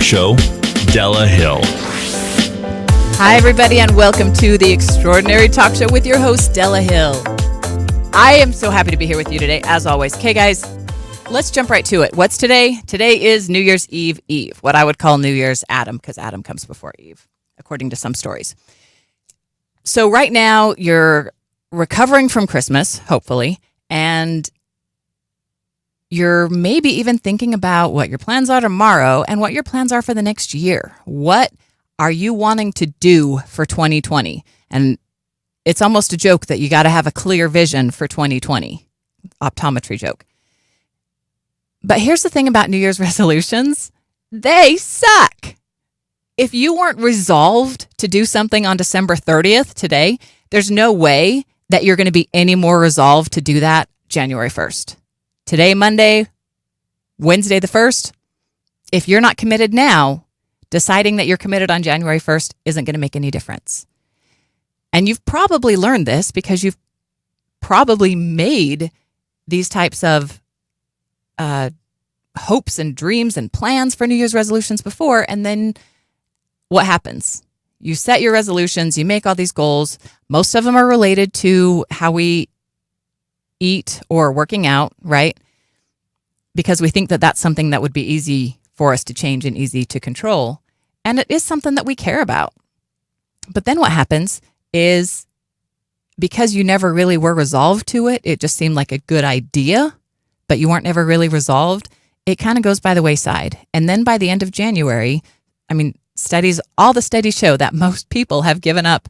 show, Della Hill. Hi, everybody, and welcome to the Extraordinary Talk Show with your host, Della Hill. I am so happy to be here with you today, as always. Okay, guys, let's jump right to it. What's today? Today is New Year's Eve, what I would call New Year's Adam, because Adam comes before Eve, according to some stories. So right now, you're recovering from Christmas, hopefully, and you're maybe even thinking about what your plans are tomorrow and what your plans are for the next year. What are you wanting to do for 2020? And it's almost a joke that you got to have a clear vision for 2020. Optometry joke. But here's the thing about New Year's resolutions. They suck. If you weren't resolved to do something on December 30th today, there's no way that you're going to be any more resolved to do that January 1st. Today, Monday, Wednesday the 1st, if you're not committed now, deciding that you're committed on January 1st isn't going to make any difference. And you've probably learned this because you've probably made these types of hopes and dreams and plans for New Year's resolutions before. And then what happens? You set your resolutions, you make all these goals. Most of them are related to how we eat or working out, right? Because we think that that's something that would be easy for us to change and easy to control. And it is something that we care about. But then what happens is because you never really were resolved to it, it just seemed like a good idea, but you weren't ever really resolved. It kind of goes by the wayside. And then by the end of January, all the studies show that most people have given up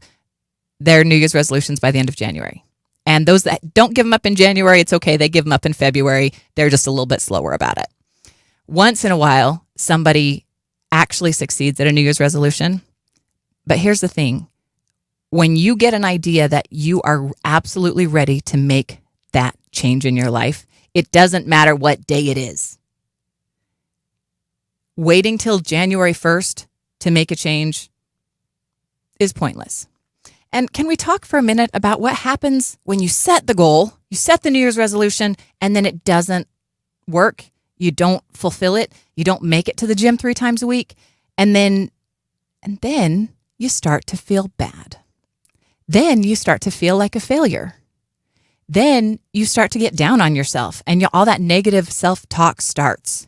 their New Year's resolutions by the end of January. And those that don't give them up in January, it's okay. They give them up in February. They're just a little bit slower about it. Once in a while, somebody actually succeeds at a New Year's resolution. But here's the thing. When you get an idea that you are absolutely ready to make that change in your life, it doesn't matter what day it is. Waiting till January 1st to make a change is pointless. And can we talk for a minute about what happens when you set the goal, you set the New Year's resolution, and then it doesn't work? You don't fulfill it. You don't make it to the gym 3 times a week. And then you start to feel bad. Then you start to feel like a failure. Then you start to get down on yourself and all that negative self-talk starts.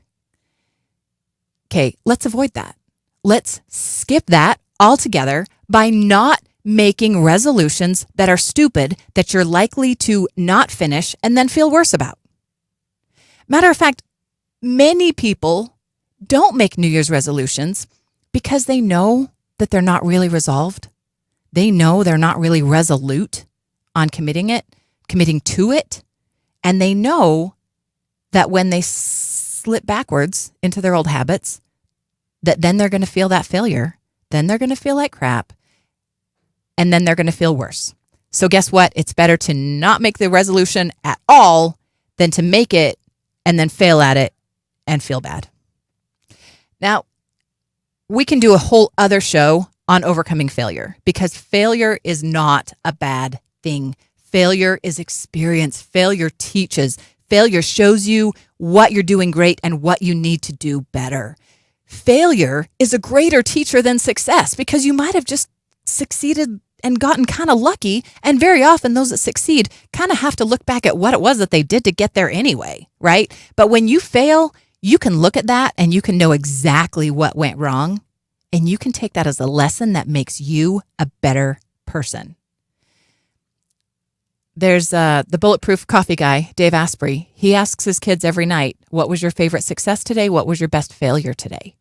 Okay, let's avoid that. Let's skip that altogether by not making resolutions that are stupid that you're likely to not finish and then feel worse about. Matter of fact, many people don't make New Year's resolutions because they know that they're not really resolved. They know they're not really resolute on committing to it. And they know that when they slip backwards into their old habits, that then they're going to feel that failure. Then they're going to feel like crap. And then they're going to feel worse. So guess what? It's better to not make the resolution at all than to make it and then fail at it and feel bad. Now, we can do a whole other show on overcoming failure because failure is not a bad thing. Failure is experience. Failure teaches. Failure shows you what you're doing great and what you need to do better. Failure is a greater teacher than success because you might have just succeeded and gotten kind of lucky. And very often those that succeed kind of have to look back at what it was that they did to get there anyway, right? But when you fail, you can look at that and you can know exactly what went wrong. And you can take that as a lesson that makes you a better person. There's the Bulletproof Coffee guy, Dave Asprey. He asks his kids every night, what was your favorite success today? What was your best failure today?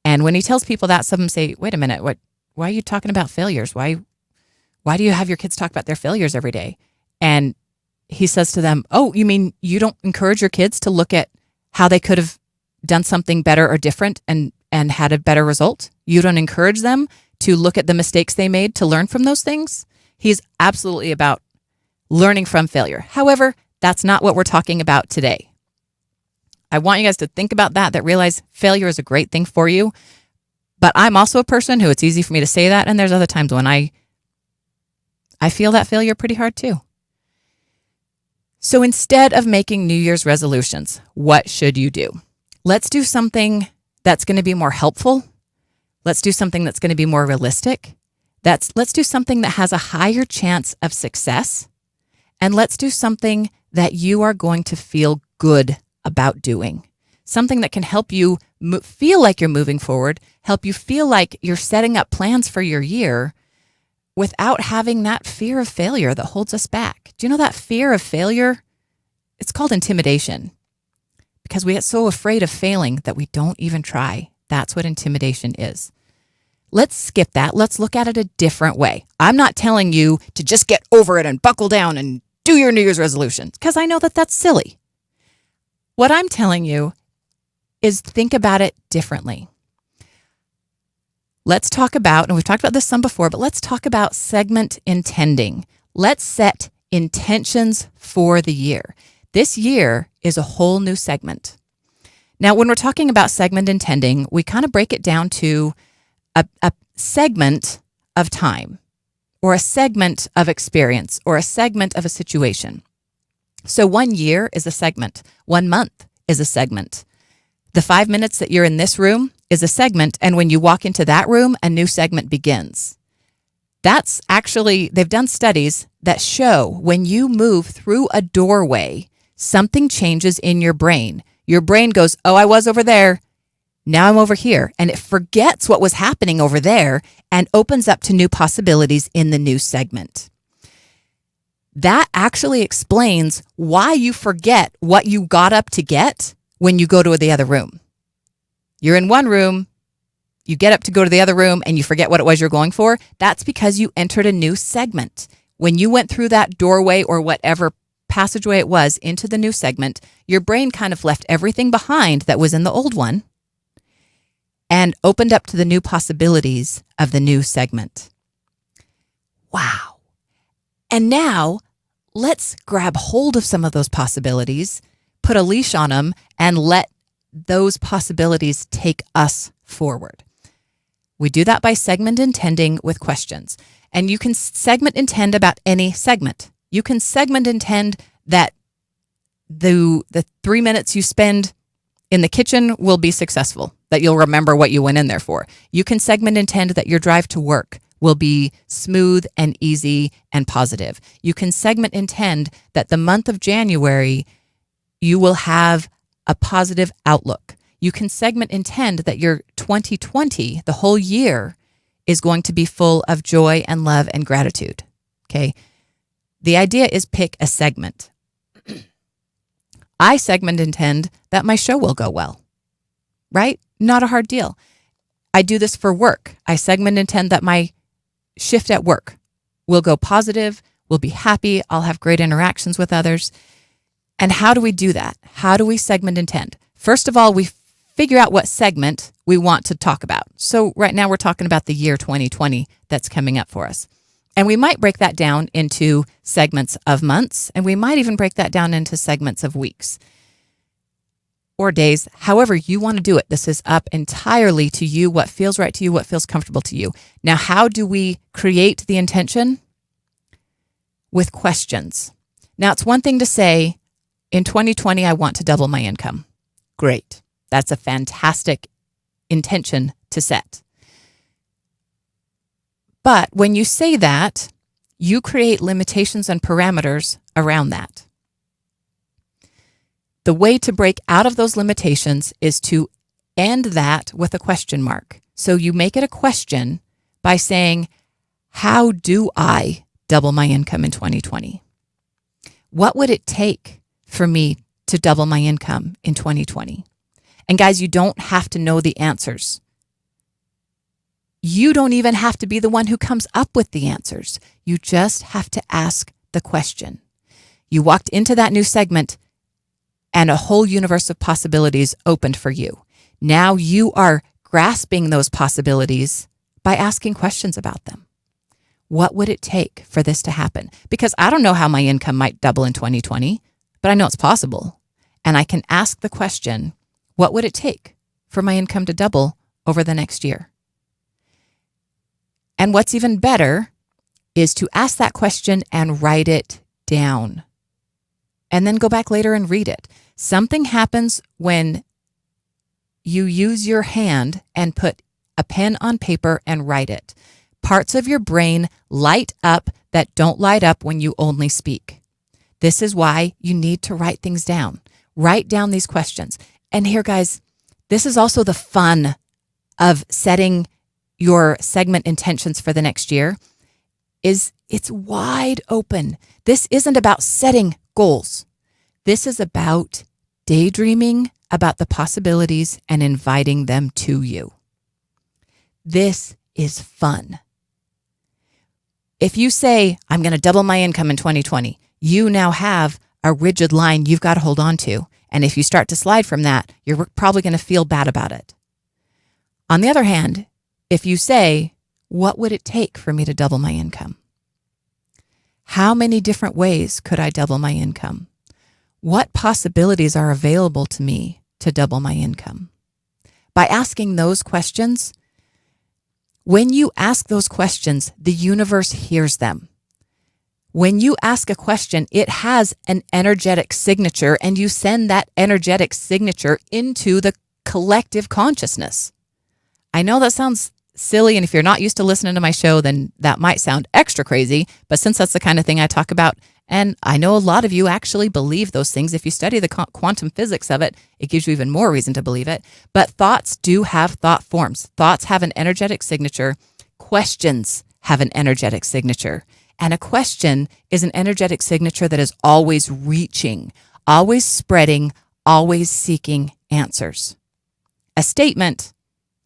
And when he tells people that, some of them say, wait a minute, why are you talking about failures? Why do you have your kids talk about their failures every day? And he says to them, oh, you mean you don't encourage your kids to look at how they could have done something better or different and had a better result? You don't encourage them to look at the mistakes they made to learn from those things? He's absolutely about learning from failure. However, that's not what we're talking about today. I want you guys to think about that realize failure is a great thing for you. But I'm also a person who it's easy for me to say that. And there's other times when I feel that failure pretty hard too. So instead of making New Year's resolutions, what should you do? Let's do something that's going to be more helpful. Let's do something that's going to be more realistic. Let's do something that has a higher chance of success. And let's do something that you are going to feel good about doing. Something that can help you feel like you're moving forward, help you feel like you're setting up plans for your year without having that fear of failure that holds us back. Do you know that fear of failure? It's called intimidation because we get so afraid of failing that we don't even try. That's what intimidation is. Let's skip that. Let's look at it a different way. I'm not telling you to just get over it and buckle down and do your New Year's resolutions because I know that that's silly. What I'm telling you is think about it differently. Let's talk about, and we've talked about this some before, but let's talk about segment intending. Let's set intentions for the year. This year is a whole new segment. Now, when we're talking about segment intending, we kind of break it down to a segment of time or a segment of experience or a segment of a situation. So 1 year is a segment. 1 month is a segment. The 5 minutes that you're in this room is a segment, and when you walk into that room, a new segment begins. That's actually, they've done studies that show when you move through a doorway, something changes in your brain. Your brain goes, oh, I was over there. Now I'm over here. And it forgets what was happening over there and opens up to new possibilities in the new segment. That actually explains why you forget what you got up to get when you go to the other room. You're in one room, you get up to go to the other room, and you forget what it was you're going for. That's because you entered a new segment. When you went through that doorway or whatever passageway it was into the new segment, your brain kind of left everything behind that was in the old one and opened up to the new possibilities of the new segment. Wow. And now let's grab hold of some of those possibilities, put a leash on them, and let those possibilities take us forward. We do that by segment intending with questions. And you can segment intend about any segment. You can segment intend that the 3 minutes you spend in the kitchen will be successful, that you'll remember what you went in there for. You can segment intend that your drive to work will be smooth and easy and positive. You can segment intend that the month of January, you will have a positive outlook. You can segment intend that your 2020, the whole year, is going to be full of joy and love and gratitude. Okay. The idea is pick a segment. I segment intend that my show will go well, right? Not a hard deal. I do this for work. I segment intend that my shift at work will go positive, will be happy, I'll have great interactions with others. And how do we do that? How do we segment intend? First of all, we figure out what segment we want to talk about. So right now we're talking about the year 2020 that's coming up for us. And we might break that down into segments of months, and we might even break that down into segments of weeks or days, however you want to do it. This is up entirely to you, what feels right to you, what feels comfortable to you. Now, how do we create the intention? With questions. Now, it's one thing to say, in 2020, I want to double my income. Great. That's a fantastic intention to set. But when you say that, you create limitations and parameters around that. The way to break out of those limitations is to end that with a question mark. So you make it a question by saying, how do I double my income in 2020? What would it take for me to double my income in 2020? And guys, you don't have to know the answers. You don't even have to be the one who comes up with the answers. You just have to ask the question. You walked into that new segment and a whole universe of possibilities opened for you. Now you are grasping those possibilities by asking questions about them. What would it take for this to happen? Because I don't know how my income might double in 2020, but I know it's possible. And I can ask the question, what would it take for my income to double over the next year? And what's even better is to ask that question and write it down. And then go back later and read it. Something happens when you use your hand and put a pen on paper and write it. Parts of your brain light up that don't light up when you only speak. This is why you need to write things down. Write down these questions. And here, guys, this is also the fun of setting your segment intentions for the next year. Is it's wide open. This isn't about setting goals. This is about daydreaming about the possibilities and inviting them to you. This is fun. If you say, I'm going to double my income in 2020, you now have a rigid line you've got to hold on to. And if you start to slide from that, you're probably going to feel bad about it. On the other hand, if you say, what would it take for me to double my income? How many different ways could I double my income? What possibilities are available to me to double my income? By asking those questions, when you ask those questions, the universe hears them. When you ask a question, it has an energetic signature, and you send that energetic signature into the collective consciousness. I know that sounds silly, and if you're not used to listening to my show, then that might sound extra crazy, but since that's the kind of thing I talk about, and I know a lot of you actually believe those things. If you study the quantum physics of it, it gives you even more reason to believe it. But thoughts do have thought forms. Thoughts have an energetic signature. Questions have an energetic signature. And a question is an energetic signature that is always reaching, always spreading, always seeking answers. A statement,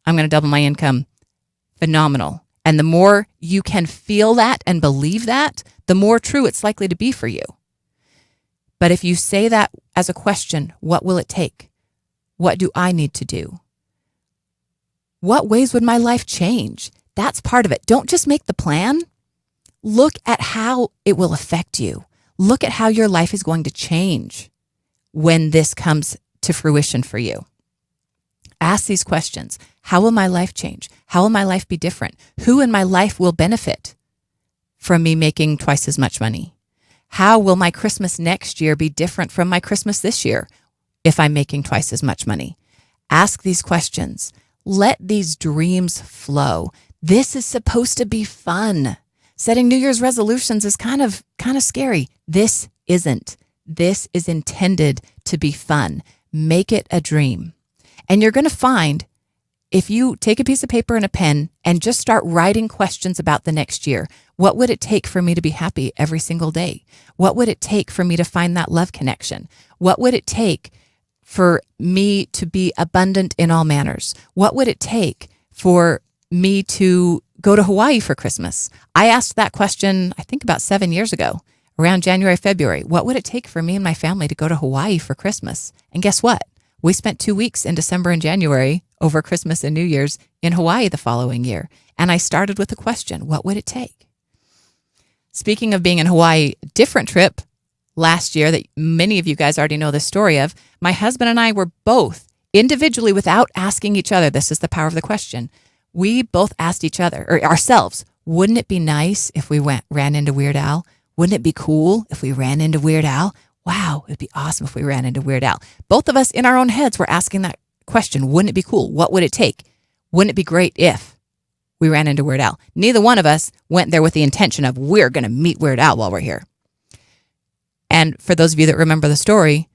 I'm going to double my income, phenomenal. And the more you can feel that and believe that, the more true it's likely to be for you. But if you say that as a question, what will it take? What do I need to do? What ways would my life change? That's part of it. Don't just make the plan. Look at how it will affect you. Look at how your life is going to change when this comes to fruition for you. Ask these questions. How will my life change? How will my life be different? Who in my life will benefit from me making twice as much money? How will my Christmas next year be different from my Christmas this year if I'm making twice as much money? Ask these questions. Let these dreams flow. This is supposed to be fun. Setting New Year's resolutions is kind of scary. This isn't. This is intended to be fun. Make it a dream. And you're going to find if you take a piece of paper and a pen and just start writing questions about the next year, what would it take for me to be happy every single day? What would it take for me to find that love connection? What would it take for me to be abundant in all manners? What would it take for me to go to Hawaii for Christmas? I asked that question, I think about 7 years ago, around January, February. What would it take for me and my family to go to Hawaii for Christmas? And guess what? We spent 2 weeks in December and January over Christmas and New Year's in Hawaii the following year. And I started with a question, what would it take? Speaking of being in Hawaii, different trip last year that many of you guys already know the story of, my husband and I were both individually without asking each other. This is the power of the question. We both asked each other or ourselves, wouldn't it be nice if we ran into Weird Al? Wouldn't it be cool if we ran into Weird Al? Wow, it'd be awesome if we ran into Weird Al. Both of us in our own heads were asking that question. Wouldn't it be cool? What would it take? Wouldn't it be great if we ran into Weird Al? Neither one of us went there with the intention of we're going to meet Weird Al while we're here. And for those of you that remember the story,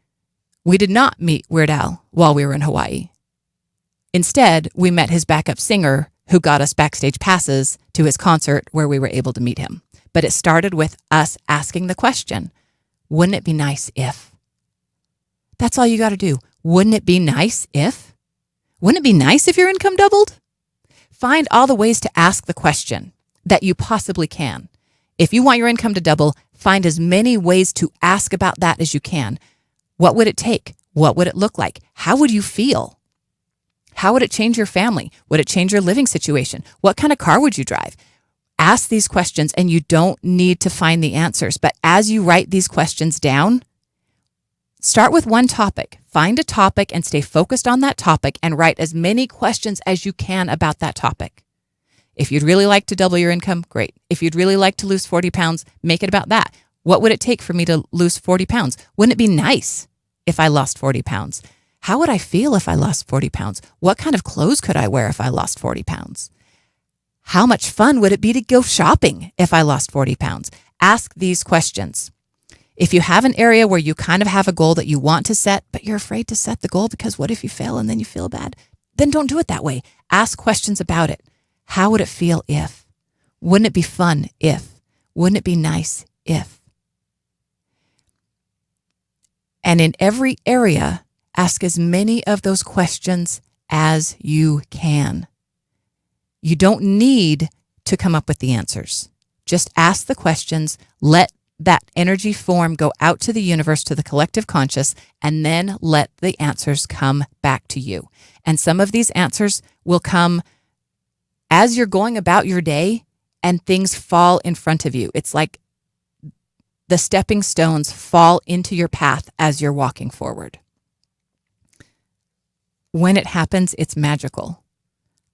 we did not meet Weird Al while we were in Hawaii. Instead, we met his backup singer who got us backstage passes to his concert where we were able to meet him. But it started with us asking the question, wouldn't it be nice if? That's all you got to do. Wouldn't it be nice if? Wouldn't it be nice if your income doubled? Find all the ways to ask the question that you possibly can. If you want your income to double, find as many ways to ask about that as you can. What would it take? What would it look like? How would you feel? How would it change your family? Would it change your living situation? What kind of car would you drive? Ask these questions, and you don't need to find the answers. But as you write these questions down, start with one topic. Find a topic and stay focused on that topic and write as many questions as you can about that topic. If you'd really like to double your income, great. If you'd really like to lose 40 pounds, make it about that. What would it take for me to lose 40 pounds? Wouldn't it be nice if I lost 40 pounds? How would I feel if I lost 40 pounds? What kind of clothes could I wear if I lost 40 pounds? How much fun would it be to go shopping if I lost 40 pounds? Ask these questions. If you have an area where you kind of have a goal that you want to set, but you're afraid to set the goal because what if you fail and then you feel bad? Then don't do it that way. Ask questions about it. How would it feel if? Wouldn't it be fun if? Wouldn't it be nice if? And in every area, ask as many of those questions as you can. You don't need to come up with the answers. Just ask the questions, let that energy form go out to the universe, to the collective conscious, and then let the answers come back to you. And some of these answers will come as you're going about your day and things fall in front of you. It's like the stepping stones fall into your path as you're walking forward. When it happens, it's magical.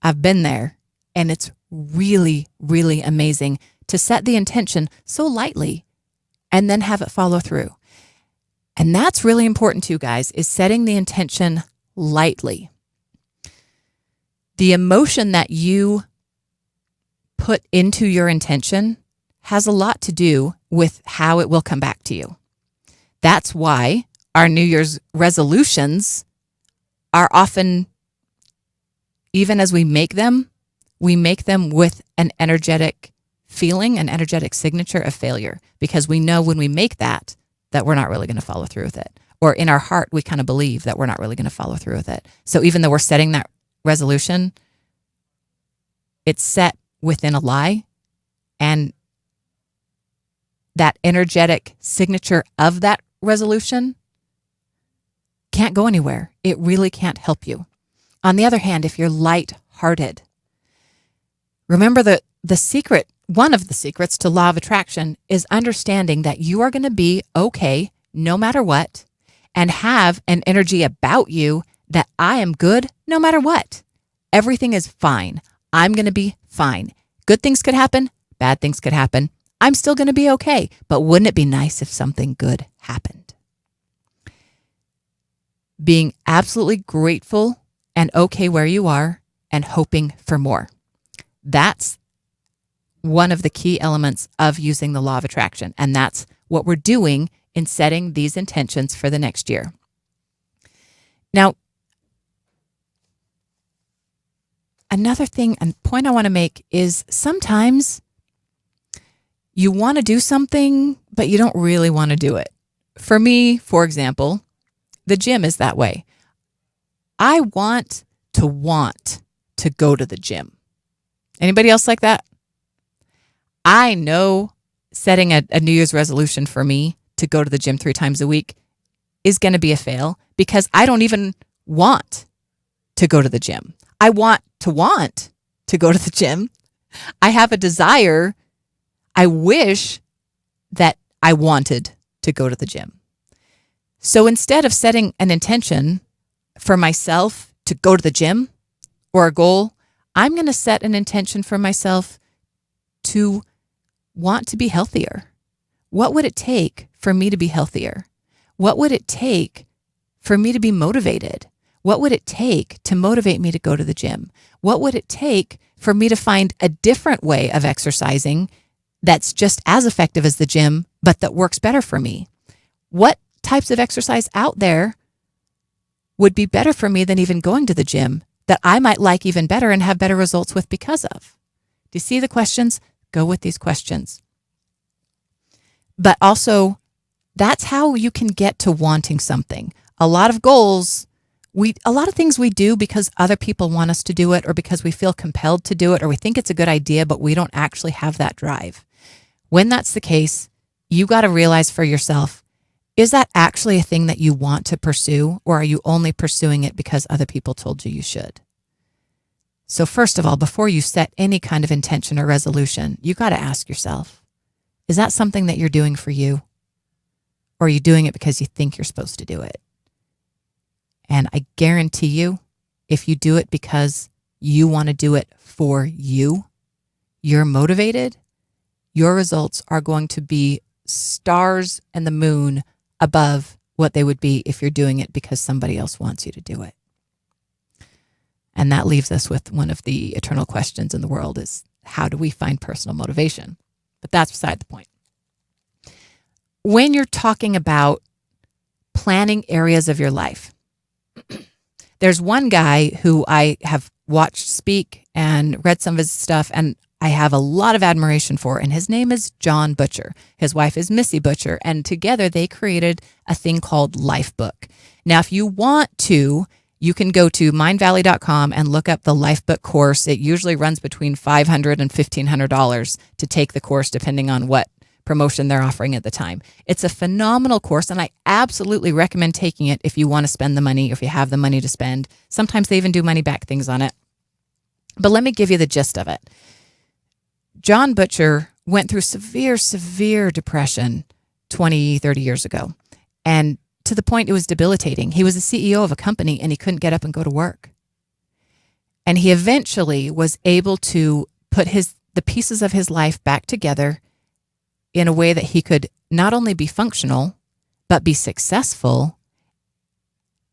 I've been there, and it's really, really amazing to set the intention so lightly and then have it follow through. And that's really important too, guys, is setting the intention lightly. The emotion that you put into your intention has a lot to do with how it will come back to you. That's why our New Year's resolutions are often, even as we make them with an energetic feeling, an energetic signature of failure, because we know when we make that we're not really going to follow through with it. Or in our heart, we kind of believe that we're not really going to follow through with it. So even though we're setting that resolution, it's set within a lie, and that energetic signature of that resolution can't go anywhere. It really can't help you. On the other hand, if you're light-hearted, remember the secret, one of the secrets to law of attraction is understanding that you are going to be okay no matter what, and have an energy about you that I am good no matter what. Everything is fine. I'm going to be fine. Good things could happen. Bad things could happen. I'm still going to be okay. But wouldn't it be nice if something good happened? Being absolutely grateful and okay where you are and hoping for more. That's one of the key elements of using the law of attraction. And that's what we're doing in setting these intentions for the next year. Now, another thing and point I want to make is sometimes you want to do something, but you don't really want to do it. For me, for example, the gym is that way. I want to go to the gym. Anybody else like that? I know setting a New Year's resolution for me to go to the gym 3 times a week is going to be a fail because I don't even want to go to the gym. I want to go to the gym. I have a desire. I wish that I wanted to go to the gym. So instead of setting an intention for myself to go to the gym or a goal, I'm going to set an intention for myself to want to be healthier. What would it take for me to be healthier? What would it take for me to be motivated? What would it take to motivate me to go to the gym? What would it take for me to find a different way of exercising that's just as effective as the gym, but that works better for me? What types of exercise out there would be better for me than even going to the gym that I might like even better and have better results with because of? Do you see the questions? Go with these questions. But also, that's how you can get to wanting something. A lot of goals, a lot of things we do because other people want us to do it or because we feel compelled to do it or we think it's a good idea, but we don't actually have that drive. When that's the case, you got to realize for yourself, is that actually a thing that you want to pursue, or are you only pursuing it because other people told you you should? So first of all, before you set any kind of intention or resolution, you got to ask yourself, is that something that you're doing for you? Or are you doing it because you think you're supposed to do it? And I guarantee you, if you do it because you want to do it for you, you're motivated, your results are going to be stars and the moon above what they would be if you're doing it because somebody else wants you to do it. And that leaves us with one of the eternal questions in the world is, how do we find personal motivation? But that's beside the point. When you're talking about planning areas of your life, there's one guy who I have watched speak and read some of his stuff, and I have a lot of admiration for, and his name is John Butcher. His wife is Missy Butcher, and together they created a thing called Lifebook. Now, if you want to, you can go to mindvalley.com and look up the Lifebook course. It usually runs between $500 and $1,500 to take the course, depending on what promotion they're offering at the time. It's a phenomenal course, and I absolutely recommend taking it if you want to spend the money, if you have the money to spend. Sometimes they even do money back things on it. But let me give you the gist of it. John Butcher went through severe depression 20, 30 years ago. And to the point it was debilitating. He was the CEO of a company and he couldn't get up and go to work. And he eventually was able to put the pieces of his life back together in a way that he could not only be functional, but be successful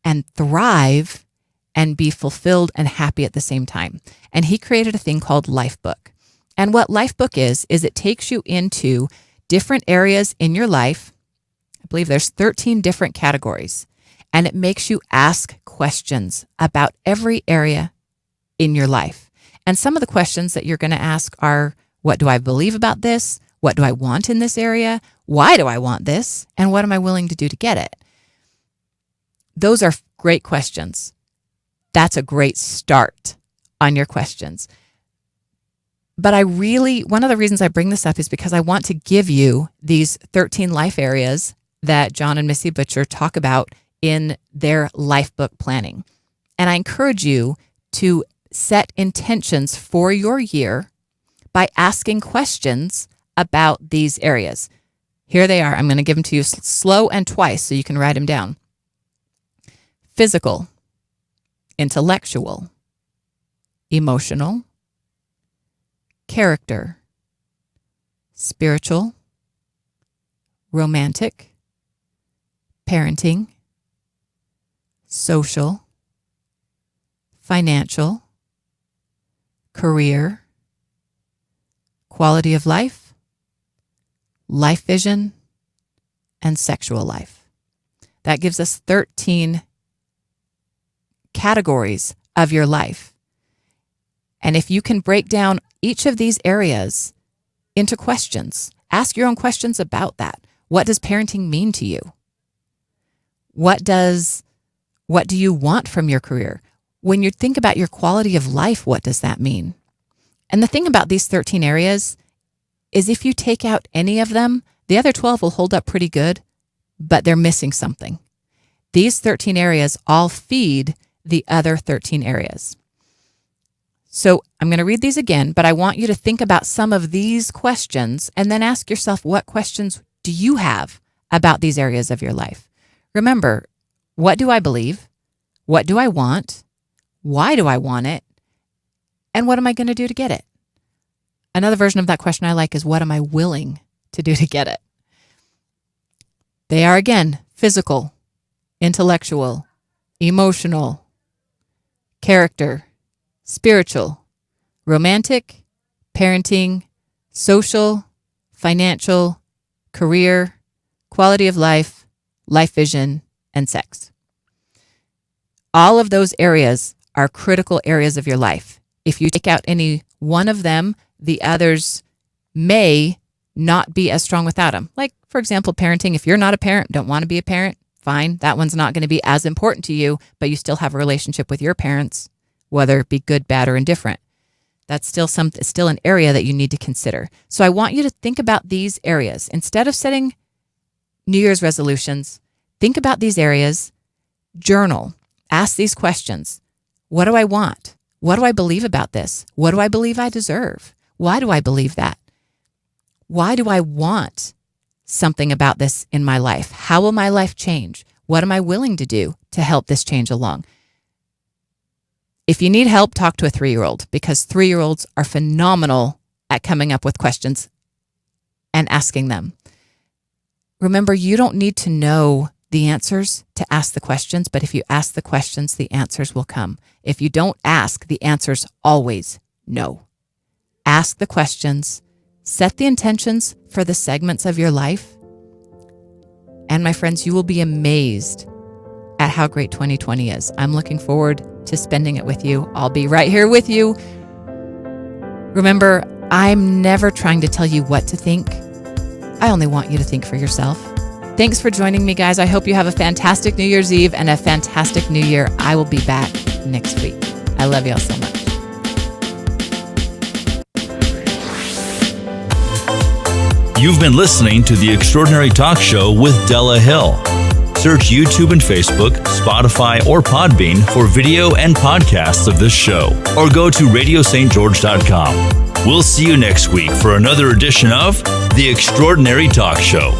and thrive and be fulfilled and happy at the same time. And he created a thing called Lifebook. And what Lifebook is it takes you into different areas in your life. I believe there's 13 different categories, and it makes you ask questions about every area in your life. And some of the questions that you're going to ask are, what do I believe about this? What do I want in this area? Why do I want this? And what am I willing to do to get it? Those are great questions. That's a great start on your questions. But one of the reasons I bring this up is because I want to give you these 13 life areas that John and Missy Butcher talk about in their Lifebook planning. And I encourage you to set intentions for your year by asking questions about these areas. Here they are. I'm going to give them to you slow and twice so you can write them down. Physical, intellectual, emotional, character, spiritual, romantic, parenting, social, financial, career, quality of life, life vision, and sexual life. That gives us 13 categories of your life. And if you can break down each of these areas into questions, ask your own questions about that. What does parenting mean to you? What do you want from your career? When you think about your quality of life, what does that mean? And the thing about these 13 areas is if you take out any of them, the other 12 will hold up pretty good, but they're missing something. These 13 areas all feed the other 13 areas. So I'm going to read these again, but I want you to think about some of these questions and then ask yourself, what questions do you have about these areas of your life? Remember, what do I believe? What do I want? Why do I want it? And what am I going to do to get it? Another version of that question I like is, what am I willing to do to get it? They are, again, physical, intellectual, emotional, character, spiritual, romantic, parenting, social, financial, career, quality of life, life vision, and sex. All of those areas are critical areas of your life. If you take out any one of them, the others may not be as strong without them. Like, for example, parenting. If you're not a parent, don't want to be a parent, fine. That one's not going to be as important to you, but you still have a relationship with your parents, whether it be good, bad, or indifferent. That's still an area that you need to consider. So I want you to think about these areas. Instead of setting New Year's resolutions, think about these areas, journal, ask these questions. What do I want? What do I believe about this? What do I believe I deserve? Why do I believe that? Why do I want something about this in my life? How will my life change? What am I willing to do to help this change along? If you need help, talk to a 3-year-old, because 3-year-olds are phenomenal at coming up with questions and asking them. Remember, you don't need to know the answers to ask the questions, but if you ask the questions, the answers will come. If you don't ask, the answer's always no. Ask the questions, set the intentions for the segments of your life, and my friends, you will be amazed at how great 2020 is. I'm looking forward to spending it with you. I'll be right here with you. Remember, I'm never trying to tell you what to think. I only want you to think for yourself. Thanks for joining me, guys. I hope you have a fantastic New Year's Eve and a fantastic New Year. I will be back next week. I love y'all so much. You've been listening to The Extraordinary Talk Show with Della Hill. Search YouTube and Facebook, Spotify, or Podbean for video and podcasts of this show, or go to radiostgeorge.com. We'll see you next week for another edition of The Extraordinary Talk Show.